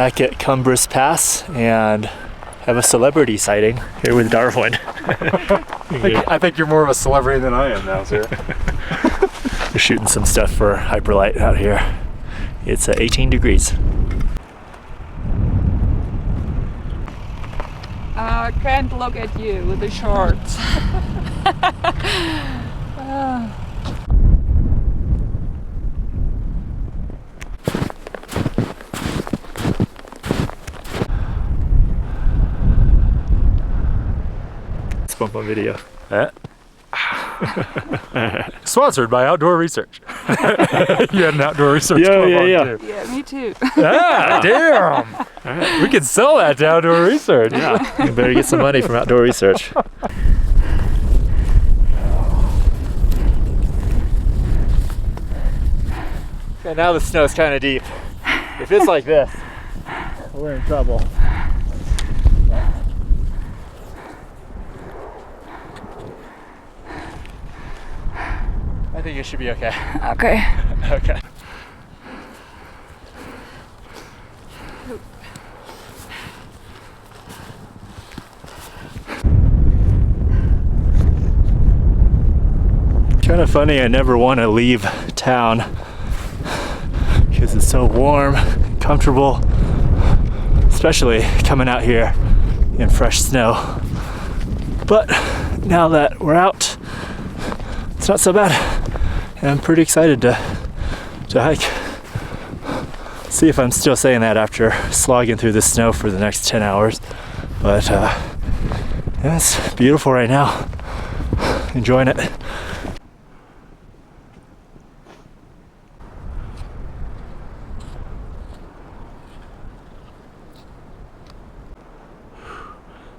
Back at Cumbres Pass and have a celebrity sighting here with Darwin. I think you're more of a celebrity than I am now, sir. We're shooting some stuff for Hyperlight out here. It's 18 degrees. I can't look at you with the shorts. Let's bump on video. Sponsored by Outdoor Research. You had an outdoor research club on too. Yeah, me too. Ah, damn! We could sell that to Outdoor Research. Yeah, you better get some money from Outdoor Research. Okay, now the snow's kind of deep. If it's like this, we're in trouble. I think it should be okay. Okay. Okay. Kind of funny, I never want to leave town because it's so warm, comfortable, especially coming out here in fresh snow. But now that we're out, it's not so bad. And I'm pretty excited to hike. See if I'm still saying that after slogging through the snow for the next 10 hours. But yeah, it's beautiful right now. Enjoying it.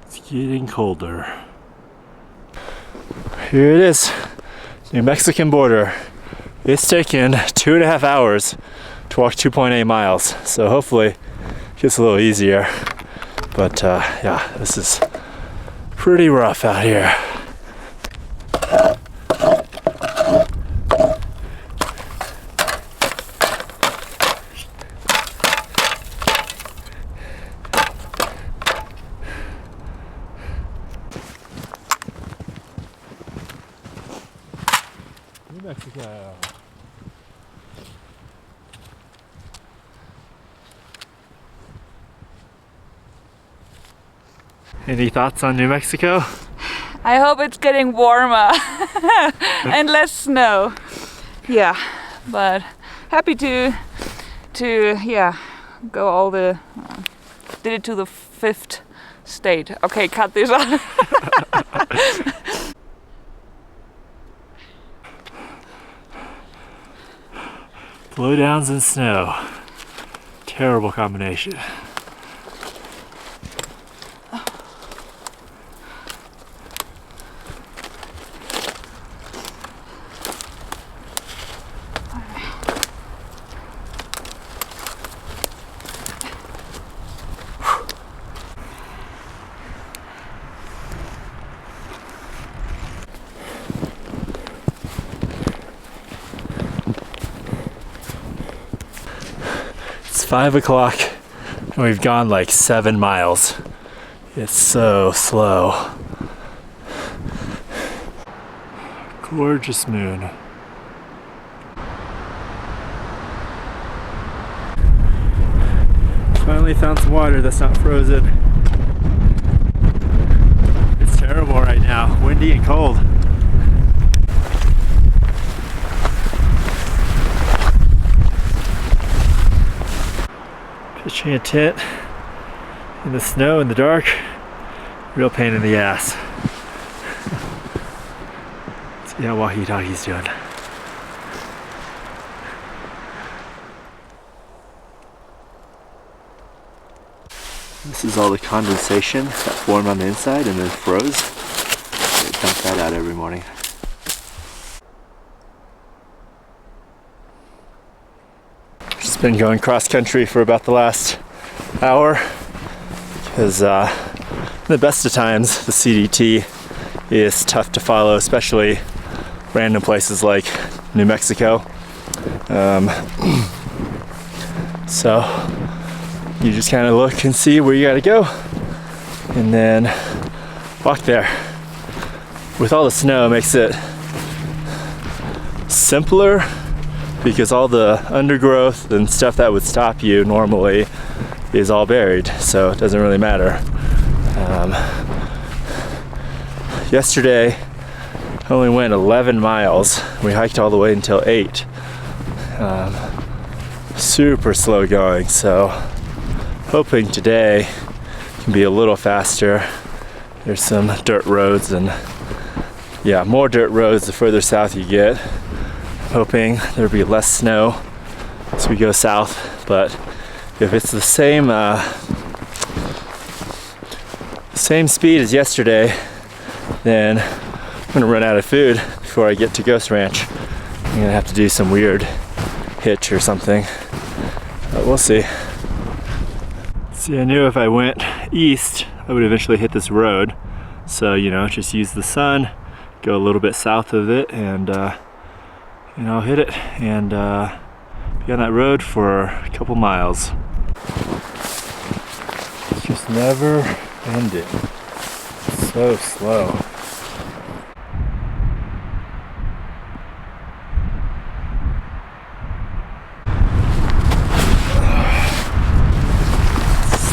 It's getting colder. Here it is, New Mexican border. It's taken 2.5 hours to walk 2.8 miles, so hopefully it gets a little easier. But yeah, this is pretty rough out here. New Mexico. Any thoughts on New Mexico? I hope it's getting warmer and less snow. Yeah, but happy to go all the did it to the 5th state. Okay, cut this out. Blowdowns and snow. Terrible combination. It's 5 o'clock and we've gone like 7 miles. It's so slow. Gorgeous moon. Finally found some water that's not frozen. It's terrible right now, windy and cold. Pitching a tent in the snow in the dark, real pain in the ass. See how walkie-talkie's doing. This is all the condensation that formed on the inside and then froze. So I dump that out every morning. Just been going cross country for about the last hour because the best of times the CDT is tough to follow, especially random places like New Mexico. So you just kind of look and see where you gotta go and then walk there. With all the snow, it makes it simpler because all the undergrowth and stuff that would stop you normally is all buried, so it doesn't really matter. Yesterday I only went 11 miles. We hiked all the way until 8. Super slow going, so hoping today can be a little faster. There's some dirt roads, and yeah, more dirt roads the further south you get. Hoping there'll be less snow as we go south, but if it's the same speed as yesterday, then I'm gonna run out of food before I get to Ghost Ranch. I'm gonna have to do some weird hitch or something, but we'll see. See, I knew if I went east, I would eventually hit this road. So, you know, just use the sun, go a little bit south of it, and I'll hit it and be on that road for a couple miles. It's just never ending. It's so slow.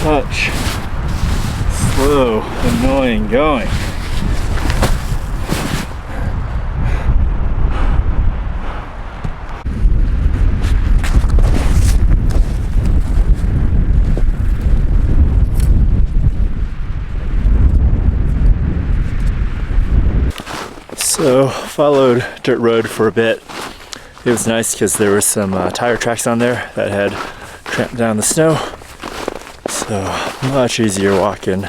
Such slow, annoying going. So followed dirt road for a bit. It was nice because there were some tire tracks on there that had tramped down the snow. So much easier walking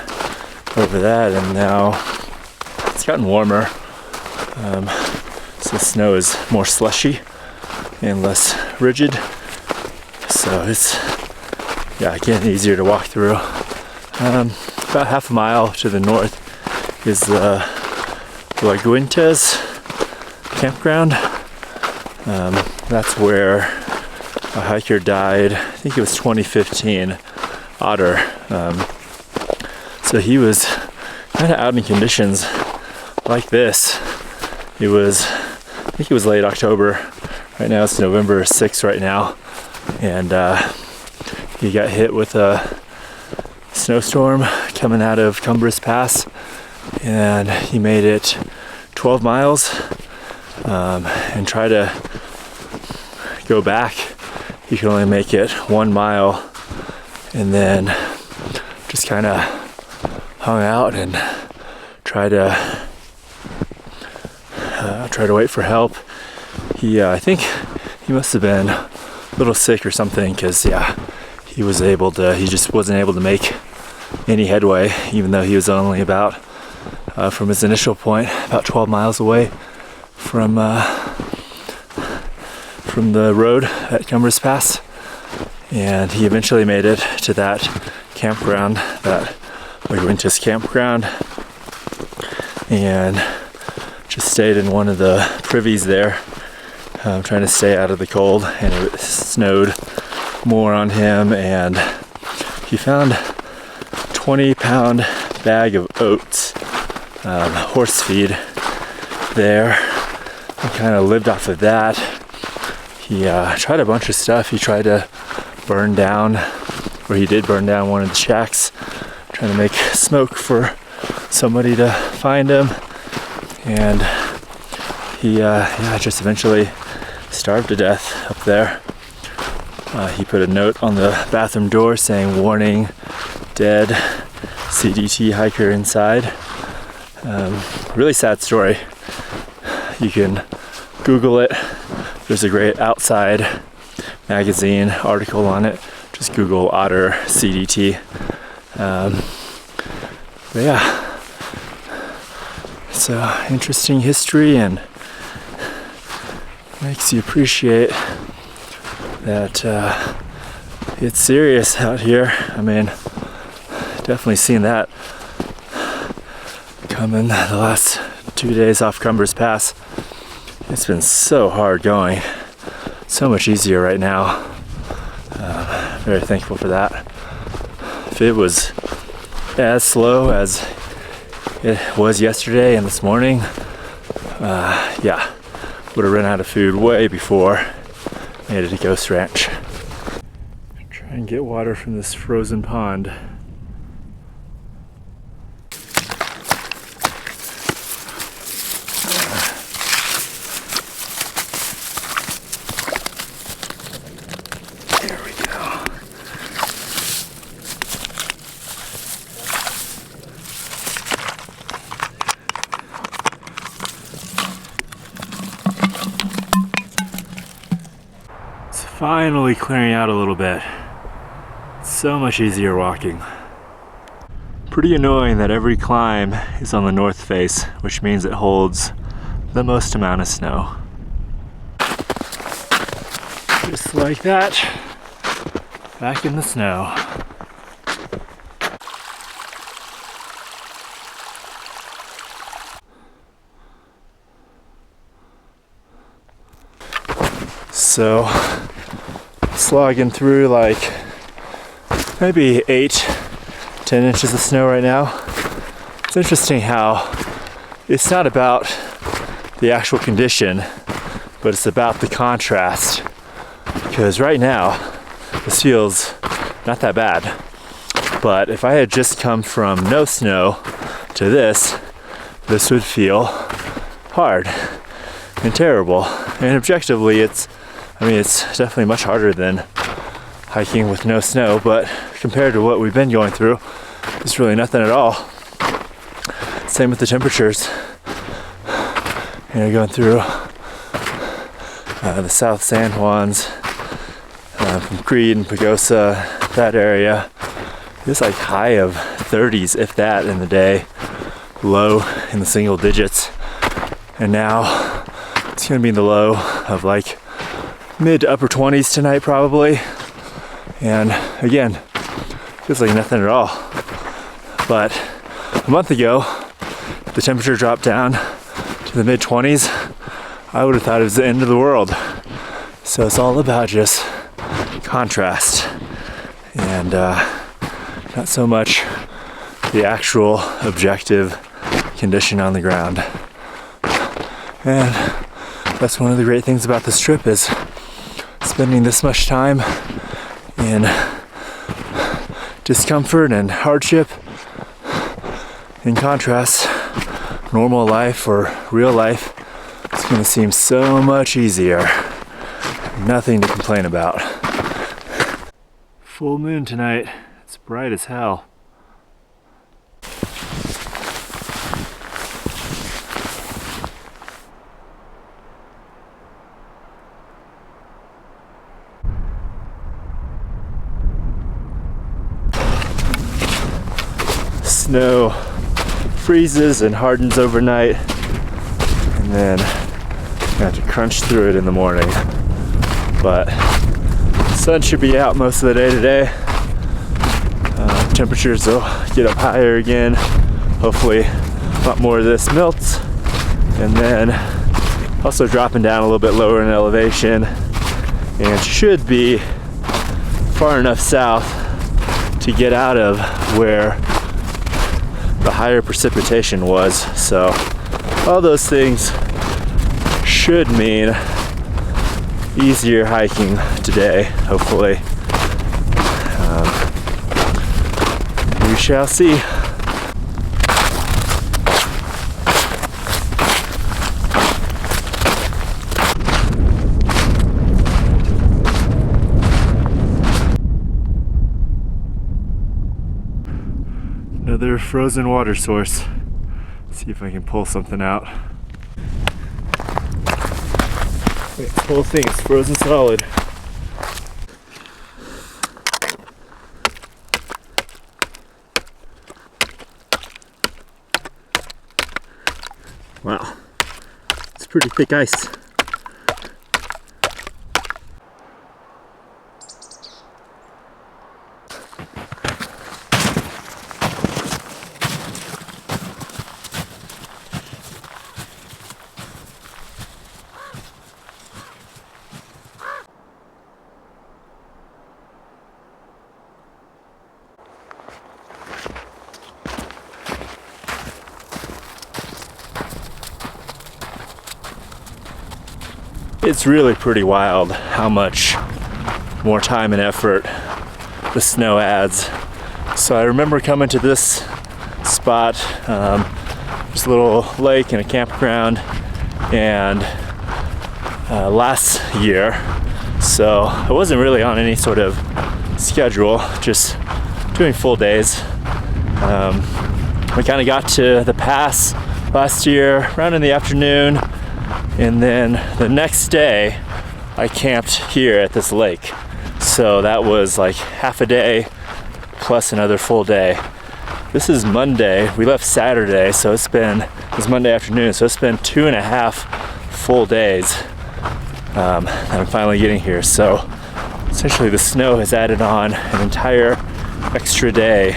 over that, and now it's gotten warmer. So the snow is more slushy and less rigid. So it's, yeah, getting easier to walk through. About half a mile to the north is the Laguintes campground. That's where a hiker died. I think it was 2015. Otter. So he was kind of out in conditions like this. It was, I think it was late October. Right now it's November 6th right now. And he got hit with a snowstorm coming out of Cumbres Pass. And he made it 12 miles and try to go back. He could only make it 1 mile. And then just kind of hung out and tried to wait for help. I think he must have been a little sick or something, because yeah, he just wasn't able to make any headway, even though he was only about from his initial point about 12 miles away from the road at Cumbres Pass. And he eventually made it to that campground, that Laguintes campground, and just stayed in one of the privies there, trying to stay out of the cold. And it snowed more on him, and he found a 20-pound bag of oats, horse feed there. He kind of lived off of that. He tried a bunch of stuff. He tried to burn down, or he did burn down one of the shacks, trying to make smoke for somebody to find him. And he just eventually starved to death up there. He put a note on the bathroom door saying, "Warning, dead CDT hiker inside." Really sad story. You can Google it. There's a great Outside magazine article on it. Just Google Otter CDT. But yeah, it's an interesting history, and makes you appreciate that it's serious out here. I mean, definitely seen that coming the last 2 days off Cumbres Pass. It's been so hard going. So much easier right now. Very thankful for that. If it was as slow as it was yesterday and this morning, yeah, would have run out of food way before I made it to Ghost Ranch. Try and get water from this frozen pond. There we go. It's finally clearing out a little bit. It's so much easier walking. Pretty annoying that every climb is on the north face, which means it holds the most amount of snow. Just like that, back in the snow. So, slogging through like maybe 8-10 inches of snow right now. It's interesting how it's not about the actual condition, but it's about the contrast. Because right now, this feels not that bad. But if I had just come from no snow to this would feel hard and terrible. And objectively, it's definitely much harder than hiking with no snow, but compared to what we've been going through, it's really nothing at all. Same with the temperatures. You know, going through the South San Juans, from Creed and Pagosa, that area, it's like high of 30s, if that, in the day, low in the single digits. And now it's gonna be in the low of like mid to upper 20s tonight probably. And again, feels like nothing at all. But a month ago, the temperature dropped down to the mid 20s. I would have thought it was the end of the world. So it's all about just contrast and not so much the actual objective condition on the ground. And that's one of the great things about this trip, is spending this much time in discomfort and hardship. In contrast, normal life or real life, it's going to seem so much easier. Nothing to complain about. Full moon tonight. It's bright as hell. Snow freezes and hardens overnight, and then you have to crunch through it in the morning. But the sun should be out most of the day today. Temperatures will get up higher again. Hopefully a lot more of this melts, and then also dropping down a little bit lower in elevation, and should be far enough south to get out of where the higher precipitation was. So all those things should mean easier hiking today, hopefully. We shall see. Another frozen water source. Let's see if I can pull something out. This whole thing is frozen solid. Wow, it's pretty thick ice. it's really pretty wild how much more time and effort the snow adds. So I remember coming to this spot, just a little lake and a campground, and last year, so I wasn't really on any sort of schedule, just doing full days. We kind of got to the pass last year around in the afternoon, and then the next day I camped here at this lake. So that was like half a day plus another full day. This is Monday. We left Saturday, so it's Monday afternoon, so it's been 2.5 full days that I'm finally getting here. So essentially the snow has added on an entire extra day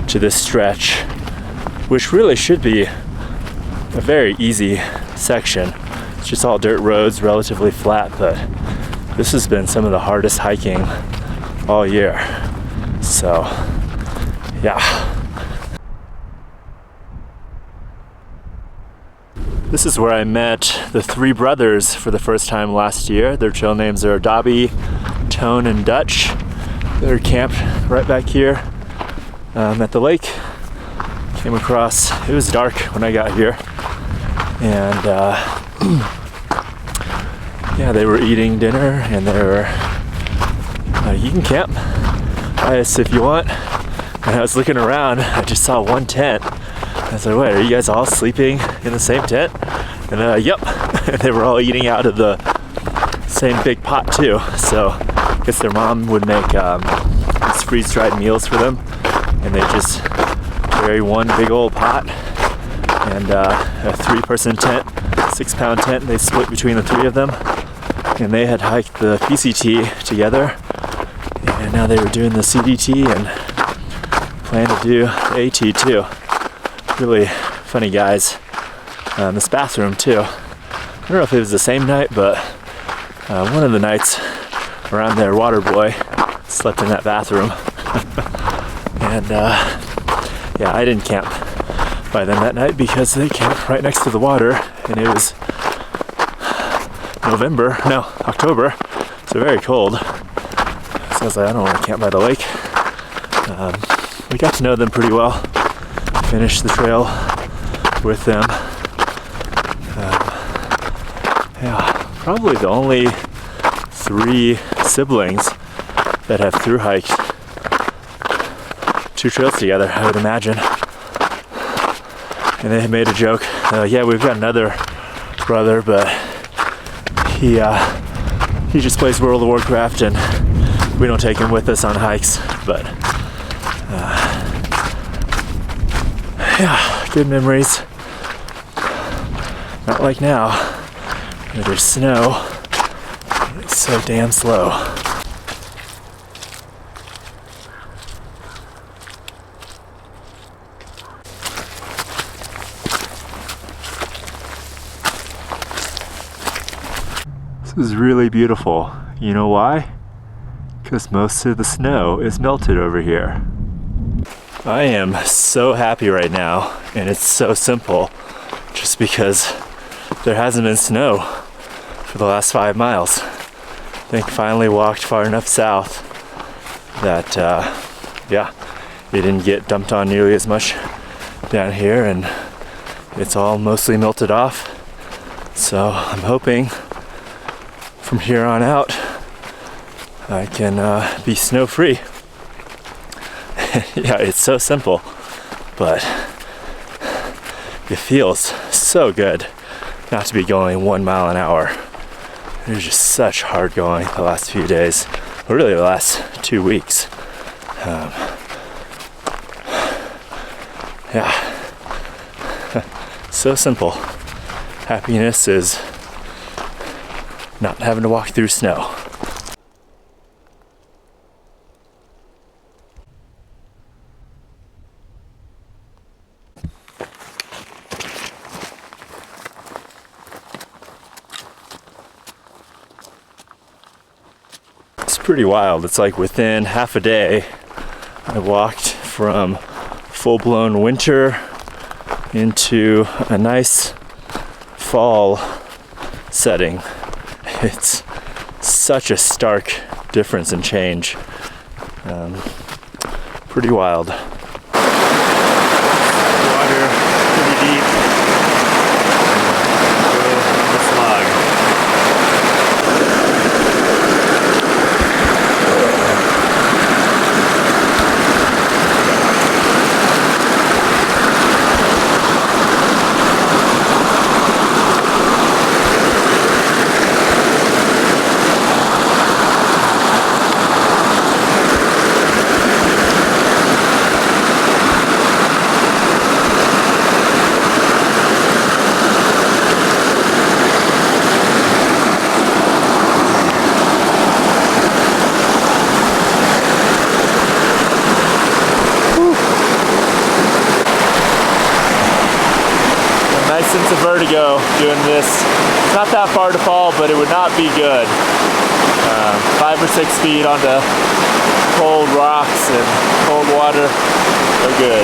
to this stretch, which really should be a very easy section. It's just all dirt roads, relatively flat, but this has been some of the hardest hiking all year. So, yeah. This is where I met the three brothers for the first time last year. Their trail names are Dobby, Tone, and Dutch. They're camped right back here at the lake. Came across, it was dark when I got here, and yeah, they were eating dinner, and they were you can camp by us if you want. And I was looking around, I just saw one tent. I was like, wait, are you guys all sleeping in the same tent? And they're like, yep. And they were all eating out of the same big pot too. So I guess their mom would make these freeze-dried meals for them, and they just carry one big old pot and a 3-person tent, 6-pound tent. They split between the 3 of them, and they had hiked the PCT together, and now they were doing the CDT and plan to do the AT too. Really funny guys. This bathroom too. I don't know if it was the same night, but one of the nights around there, water boy slept in that bathroom. And yeah, I didn't camp by them that night because they camped right next to the water, and it was October, so very cold. So I was like, I don't want to camp by the lake. We got to know them pretty well. Finished the trail with them. Yeah, probably the only 3 siblings that have through hiked 2 trails together, I would imagine. And they had made a joke. Yeah, we've got another brother, but he just plays World of Warcraft, and we don't take him with us on hikes. But yeah, good memories. Not like now, where there's snow. It's so damn slow. This is really beautiful. You know why? Because most of the snow is melted over here. I am so happy right now, and it's so simple, just because there hasn't been snow for the last 5 miles. I think finally walked far enough south that, yeah, it didn't get dumped on nearly as much down here, and it's all mostly melted off. So I'm hoping from here on out I can be snow-free. Yeah, it's so simple, but it feels so good not to be going 1 mile an hour. It was just such hard going the last few days, or really the last 2 weeks. Yeah, so simple. Happiness is not having to walk through snow. It's pretty wild. It's like within half a day I walked from full-blown winter into a nice fall setting. It's such a stark difference and change. Pretty wild. Water pretty deep. Go on the slog. Sense of vertigo doing this. It's not that far to fall, but it would not be good. 5 or 6 feet onto cold rocks and cold water, no good.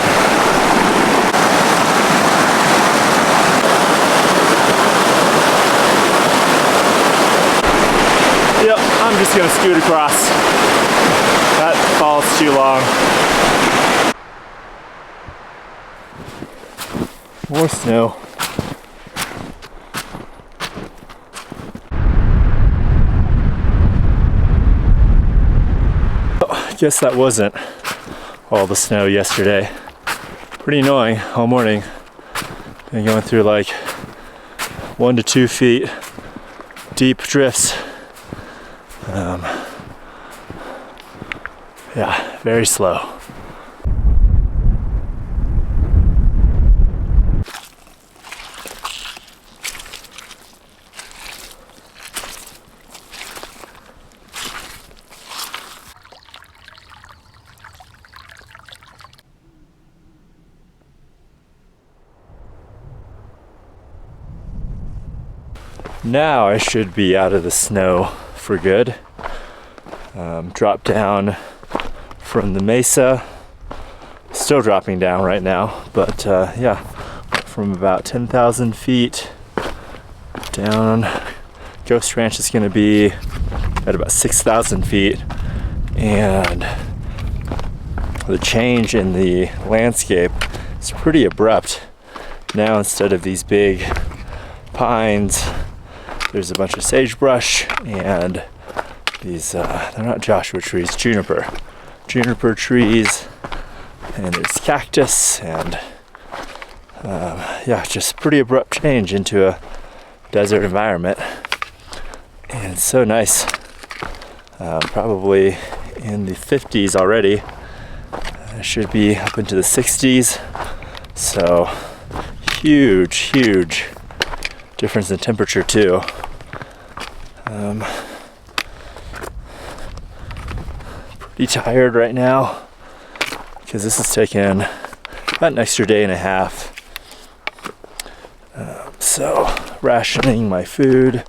Yep, I'm just gonna scoot across. That fall's too long. More snow. Guess that wasn't all the snow yesterday. Pretty annoying all morning. Been going through like 1 to 2 feet deep drifts. Yeah, very slow. Now I should be out of the snow for good. Dropped down from the mesa. Still dropping down right now, but yeah, from about 10,000 feet down. Ghost Ranch is going to be at about 6,000 feet, and the change in the landscape is pretty abrupt. Now instead of these big pines, there's a bunch of sagebrush and these, they're not Joshua trees, juniper trees, and there's cactus, and yeah, just pretty abrupt change into a desert environment. And it's so nice. Probably in the 50s already. It should be up into the 60s. So huge difference in temperature too. Pretty tired right now because this has taken about an extra day and a half. So rationing my food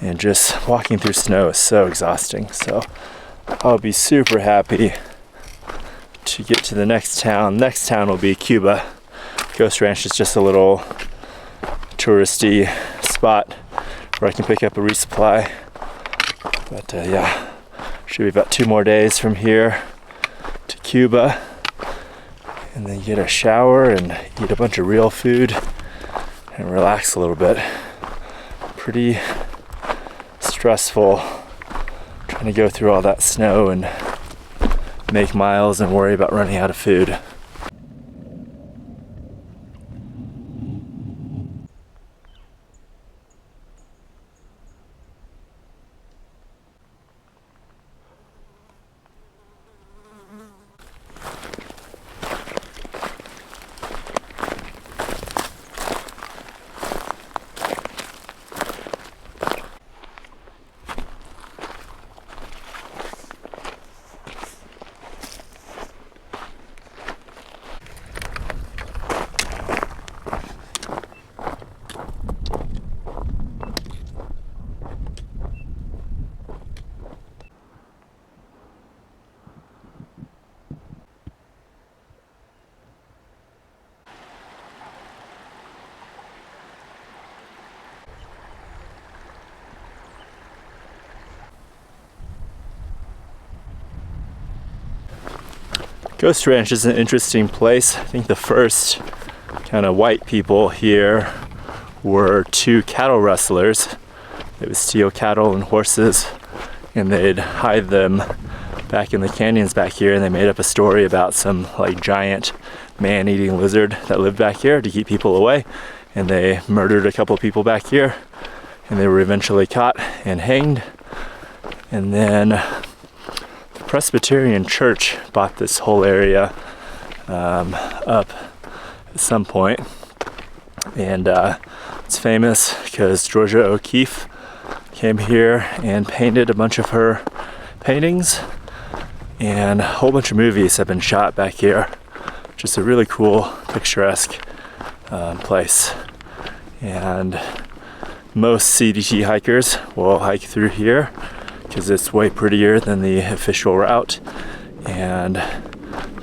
and just walking through snow is so exhausting. So I'll be super happy to get to the next town. Next town will be Cuba. Ghost Ranch is just a little touristy spot where I can pick up a resupply. But yeah, should be about 2 more days from here to Cuba, and then get a shower and eat a bunch of real food and relax a little bit. Pretty stressful trying to go through all that snow and make miles and worry about running out of food. Ghost Ranch is an interesting place. I think the first kind of white people here were two cattle rustlers. They would steal cattle and horses and they'd hide them back in the canyons back here, and they made up a story about some like giant man-eating lizard that lived back here to keep people away, and they murdered a couple of people back here, and they were eventually caught and hanged. And then the Presbyterian Church bought this whole area up at some point, and it's famous because Georgia O'Keeffe came here and painted a bunch of her paintings, and a whole bunch of movies have been shot back here. Just a really cool, picturesque place. And most CDT hikers will hike through here because it's way prettier than the official route. And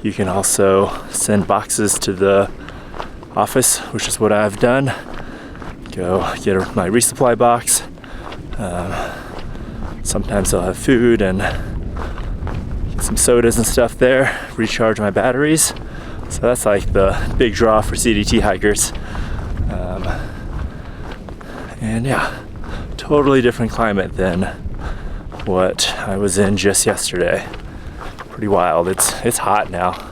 you can also send boxes to the office, which is what I've done. Go get my resupply box. Sometimes I'll have food and get some sodas and stuff there, recharge my batteries. So that's like the big draw for CDT hikers. And yeah, totally different climate than what I was in just yesterday. Pretty wild. It's hot now.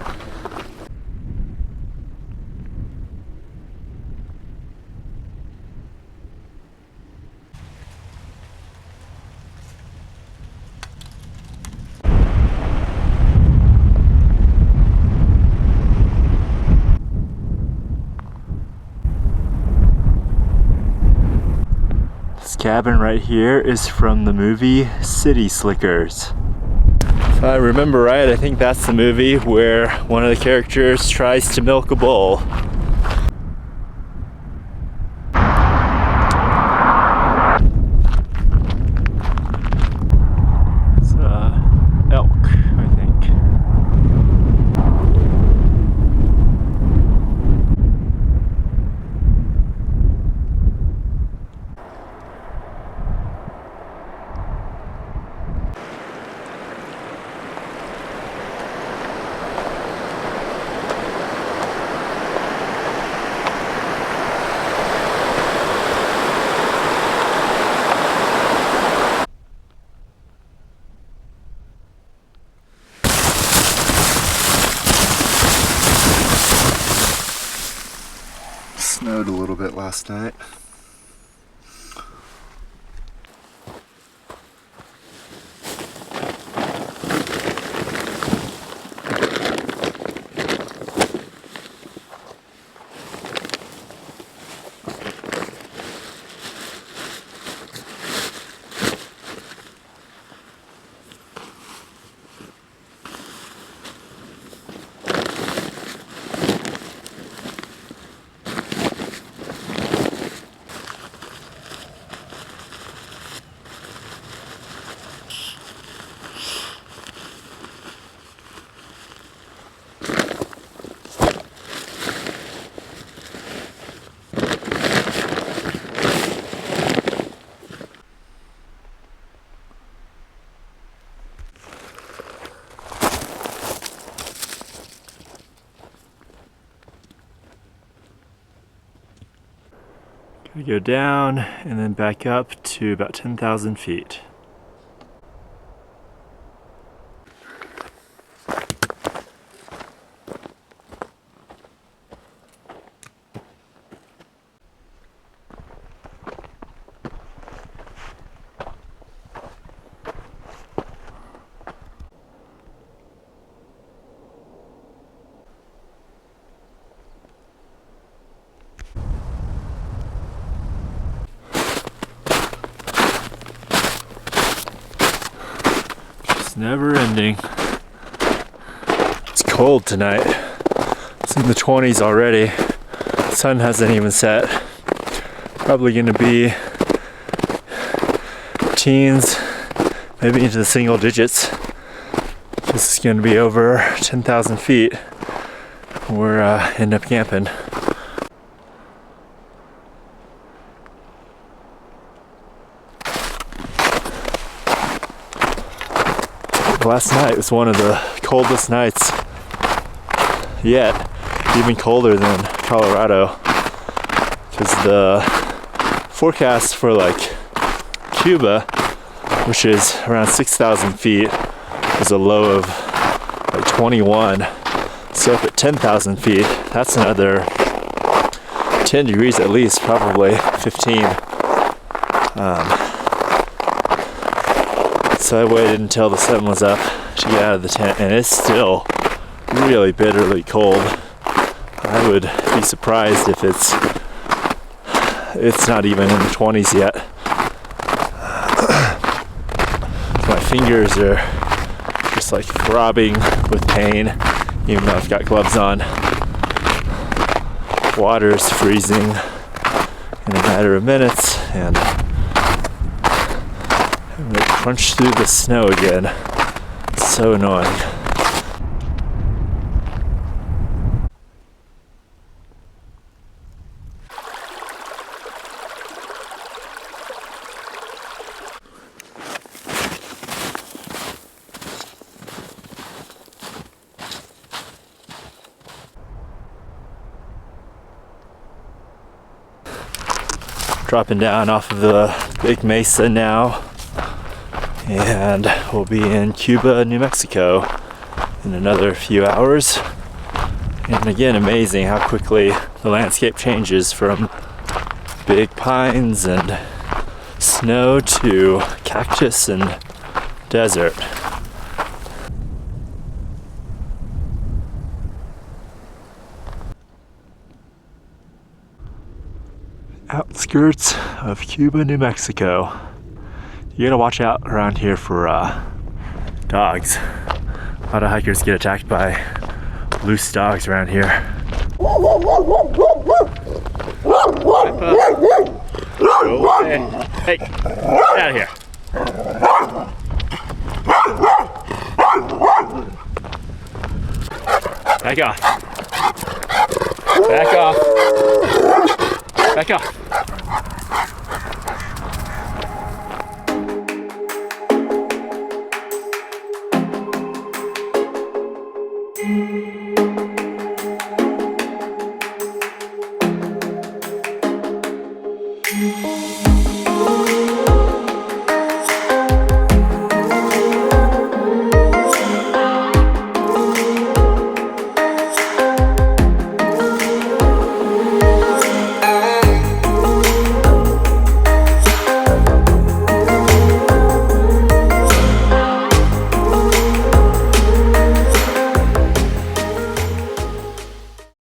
Cabin right here is from the movie City Slickers. If I remember right, I think that's the movie where one of the characters tries to milk a bull. It's elk, I think. Snowed a little bit last night. We go down and then back up to about 10,000 feet. Never ending. It's cold tonight. It's in the 20s already. The sun hasn't even set. Probably gonna be teens, maybe into the single digits. This is gonna be over 10,000 feet. We're end up camping. Last night was one of the coldest nights yet, even colder than Colorado, because the forecast for like Cuba, which is around 6,000 feet, is a low of like 21. So up at 10,000 feet, that's another 10 degrees at least, probably 15. So I waited until the sun was up to get out of the tent, and it's still really bitterly cold. I would be surprised if it's not even in the 20s yet. My fingers are just like throbbing with pain, even though I've got gloves on. Water's freezing in a matter of minutes, and I'm gonna crunch through the snow again. It's so annoying. Dropping down off of the big mesa now, and we'll be in Cuba, New Mexico in another few hours. And again, amazing how quickly the landscape changes from big pines and snow to cactus and desert. Outskirts of Cuba, New Mexico. You gotta watch out around here for dogs. A lot of hikers get attacked by loose dogs around here. Go away. Hey, get out of here. Back off. Back off. Back off.